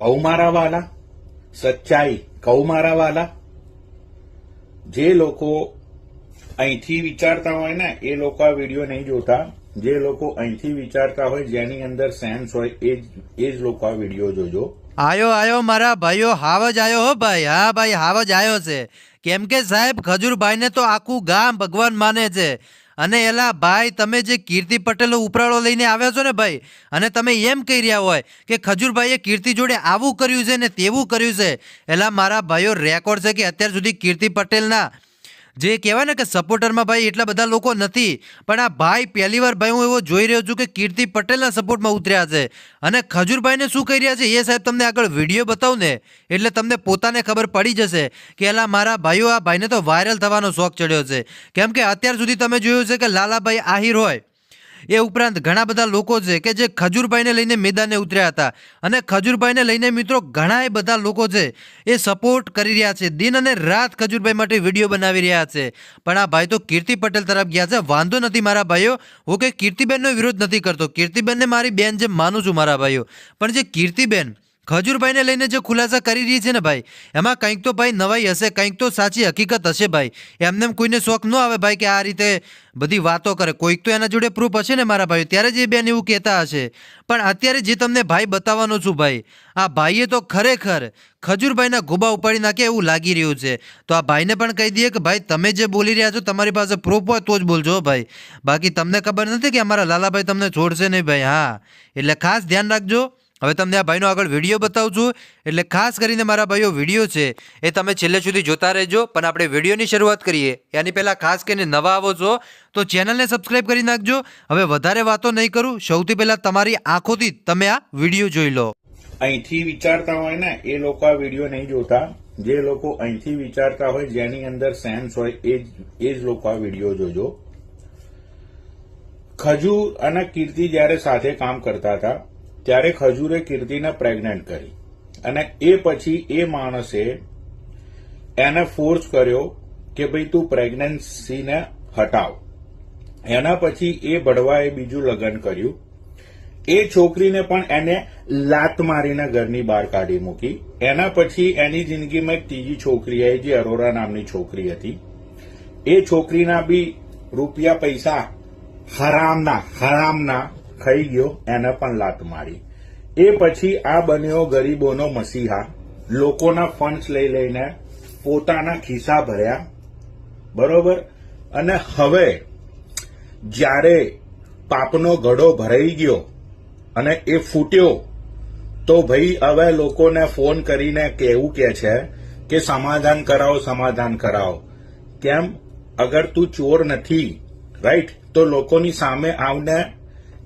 કહું મારા વાલા, સચ્ચાઈ કહું મારા વાલા, જે લોકો અહીંથી વિચારતા હોય ને એ લોકો આ વિડીયો નહીં જોતા. જે લોકો અહીંથી વિચારતા હોય, જેની અંદર સેન્સ હોય, એ જ લોકો આ વિડીયો જોજો. આયો મારા ભાઈઓ, હાવ જ આયો હો ભાઈ. હા ભાઈ, હાવ જ આયો છે. કેમ કે સાહેબ ખજૂરભાઈને તો આખું ગામ ભગવાન માને છે. અને એલા ભાઈ, તમે જે કીર્તિ પટેલનો ઉપરાળો લઈને આવ્યા છો ને ભાઈ, અને તમે એમ કહી રહ્યા હોય કે ખજૂરભાઈએ કીર્તિ જોડે આવું કર્યું છે ને તેવું કર્યું છે. એલા મારા ભાઈઓ, રેકોર્ડ છે કે અત્યાર સુધી કીર્તિ પટેલના જે કહેવાય ને કે સપોર્ટરમાં ભાઈ એટલા બધા લોકો નથી, પણ આ ભાઈ પહેલી વાર ભાઈ હું એવો જોઈ રહ્યો છું કે કીર્તિ પટેલના સપોર્ટમાં ઉતર્યા છે. અને ખજૂરભાઈને શું કરી રહ્યા છે એ સાહેબ તમને આગળ વિડીયો બતાવું ને એટલે તમને પોતાને ખબર પડી જશે કે એલા મારા ભાઈઓ, આ ભાઈને તો વાયરલ થવાનો શોખ ચડ્યો છે. કેમ કે અત્યાર સુધી તમે જોયું છે કે લાલાભાઈ આહિર હોય, એ ઉપરાંત ઘણા બધા લોકો છે કે જે ખજૂરભાઈને લઈને મેદાને ઉતર્યા હતા. અને ખજૂરભાઈને લઈને મિત્રો ઘણા બધા લોકો છે એ સપોર્ટ કરી રહ્યા છે, દિન અને રાત ખજૂરભાઈ માટે વિડીયો બનાવી રહ્યા છે. પણ આ ભાઈ તો કીર્તિ પટેલ તરફ ગયા છે. વાંધો નથી મારા ભાઈઓ, હું કે કીર્તિબેનનો વિરોધ નથી કરતો, કીર્તિબેનને મારી બેન જેમ માનું છું મારા ભાઈઓ. પણ જે કીર્તિબેન ખજૂરભાઈને લઈને જે ખુલાસા કરી રહી છે ને ભાઈ, એમાં કંઈક તો ભાઈ નવાઈ હશે, કંઈક તો સાચી હકીકત હશે ભાઈ. એમને કોઈને શોખ ન આવે ભાઈ કે આ રીતે બધી વાતો કરે, કોઈક તો એના જોડે પ્રૂફ હશે ને મારા ભાઈ, ત્યારે જ એ બેન એવું કહેતા હશે. પણ અત્યારે જે તમને ભાઈ બતાવવાનો છું ભાઈ, આ ભાઈએ તો ખરેખર ખજૂરભાઈના ગોબા ઉપાડી નાખે એવું લાગી રહ્યું છે. તો આ ભાઈને પણ કહી દઈએ કે ભાઈ તમે જે બોલી રહ્યા છો તમારી પાસે પ્રૂફ હોય તો જ બોલજો ભાઈ, બાકી તમને ખબર નથી કે અમારા લાલાભાઈ તમને છોડશે નહીં ભાઈ. હા, એટલે ખાસ ધ્યાન રાખજો. હવે તમને આ ભાઈનો આગળ વિડીયો બતાવું છું, એટલે ખાસ કરીને મારા ભાઈઓ વિડીયો છે એ તમે છેલ્લે સુધી જોતા રહેજો. પણ આપણે વિડીયોની શરૂઆત કરીએ એની પહેલાં ખાસ કરીને નવા આવો છો તો ચેનલને સબસ્ક્રાઈબ કરી નાખજો. હવે વધારે વાતો નહીં કરું, સૌથી પહેલાં તમારી આંખોથી તમે આ વિડીયો જોઈ લો. અહીંથી વિચારતા હોય ને એ લોકો આ વિડીયો નહીં જોતા. જે લોકો અહીંથી વિચારતા હોય, જેની અંદર સેન્સ હોય, એ જ લોકો આ વિડીયો જોજો. ખજૂર અને કીર્તિ જ્યારે સાથે કામ કરતા હતા ત્યારે ખજૂરે કીર્તિને પ્રેગ્નન્ટ કરી, અને એ પછી એ માણસે એને ફોર્સ કર્યો કે ભાઈ તું પ્રેગ્નન્સીને હટાવ. એના પછી એ ભડવાએ બીજું લગ્ન કર્યું. એ છોકરીને પણ એને લાત મારીને ઘરની બહાર કાઢી મૂકી. એના પછી એની જિંદગીમાં એક ત્રીજી છોકરી આવી, જે અરોરા નામની છોકરી હતી. એ છોકરીના બી રૂપિયા પૈસા હરામના ખાઈ ગયો, એને પણ લાત મારી. એ પછી આ બન્યો ગરીબોનો મસીહા. લોકોના ફંડ્સ લઈ લઈને પોતાના ખિસ્સા ભર્યા, બરોબર. અને હવે જ્યારે પાપનો ઘડો ભરાઈ ગયો અને એ ફૂટ્યો, તો ભાઈ હવે લોકોને ફોન કરીને કેવું કે છે કે સમાધાન કરાવો. કેમ? અગર તું ચોર નથી, રાઈટ, તો લોકોની સામે આવને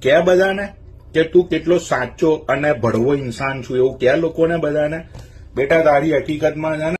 કે બધાને કે તું કેટલો સાચો અને ભડવો ઇન્સાન છું, એવું કે લોકોને બધાને. બેટા તારી હકીકતમાં છે ને